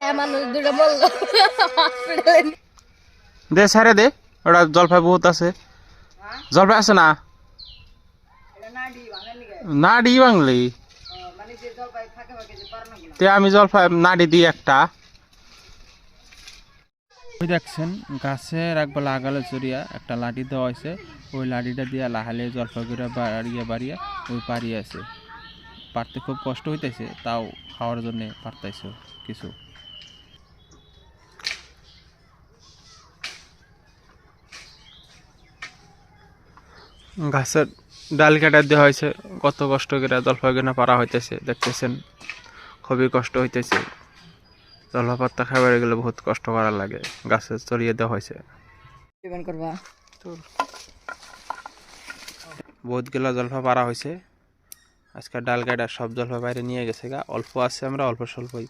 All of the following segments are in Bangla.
মানুষ দুটো বললো দে সারে দে, ওটা জলপাই বহুত আছে। জলপাই আছে না? নাড়ি বাংলি তে আমি জলপাই নাড়ি দিই একটা। ওই দেখছেন গাছের একবার লাগালে চড়িয়া একটা লাঠি দেওয়া হয়েছে, ওই লাঠিটা দিয়ে লাহালে জলপাই করে বাড়িয়ে বাড়িয়ে ওই পাড়িয়ে আছে। পারতে খুব কষ্ট হইতেছে, তাও খাওয়ার জন্য পারতেছে কিছু। গাছের ডাল কাটা দেওয়া হয়েছে, কত কষ্ট করে জলপাই কেনা পারা হইতেছে দেখতেছেন, খুবই কষ্ট হইতেছে। জলপাই পাতা খাবার গেলে বহুত কষ্ট করা লাগে, গাছে চড়িয়ে দেওয়া হয়েছে। বহুত গেলা জলপাই পারা হয়েছে, আজকে ডাল কাটা সব জলপাই বাইরে নিয়ে গেছে গা। অল্প আছে, আমরা অল্প স্বল্পই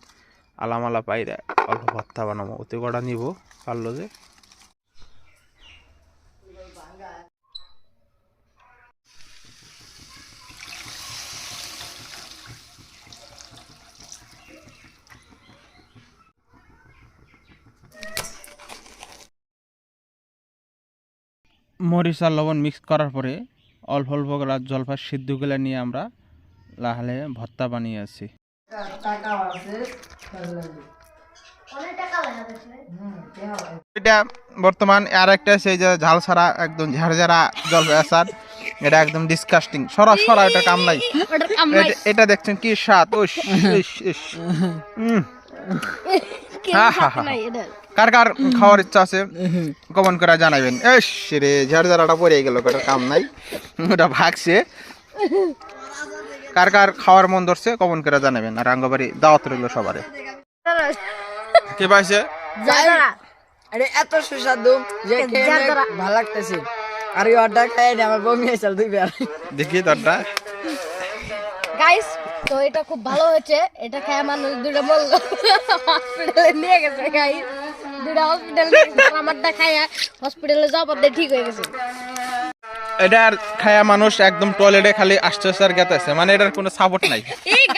আলামালা পাইরে অল্প ভর্তা বানাবো, অতি কটা নিব পারলো যে। মরিচ আর লবণ মিক্স করার পরে অল্প অল্প করে জলপাই সিদ্ধ করে নিয়ে আমরা লাহালে ভর্তা বানিয়ে আছি। এটা বর্তমান আর একটা সেই যে ঝাল ছাড়া একদম ঝাড়ঝাড়া জলপাই আচার, এটা একদম ডিসকাস্টিং। সরা সরা, এটা কাম নাই। এটা দেখছেন কি স্বাদ, কার কার খাওয়ার ইচ্ছা আছে কমেন্ট করে জানাবেন। এস রে ঝাড়ঝাড়াটা পড়ে গেল, ওটা কাম নাই, ওটা ভাগছে। কার কার খাওয়ার মন ধরছে কমেন্ট করে জানাবেন। আর আঙ্গবাড়ি দাওয়াত রইল সবারে। কে পাইছে এত সুস্বাদু যে ভালো লাগতেছে। আর এই অর্ডার খাই আমার বমি হয়েছে দুইবার। দেখি তোরটা গাইস, তো এটা খুব ভালো হয়েছে। এটা খায় মানুষ দুটো বললো হসপিটালে নিয়ে গেছে। গাইস দুটো হসপিটালে আমারটা খায়া হসপিটালে যাওয়ার পর ঠিক হয়ে গেছে। এটা আর খায়া মানুষ একদম টয়লেটে খালি আসতে আর গেতেছে, মানে এটার কোনো সাপোর্ট নাই।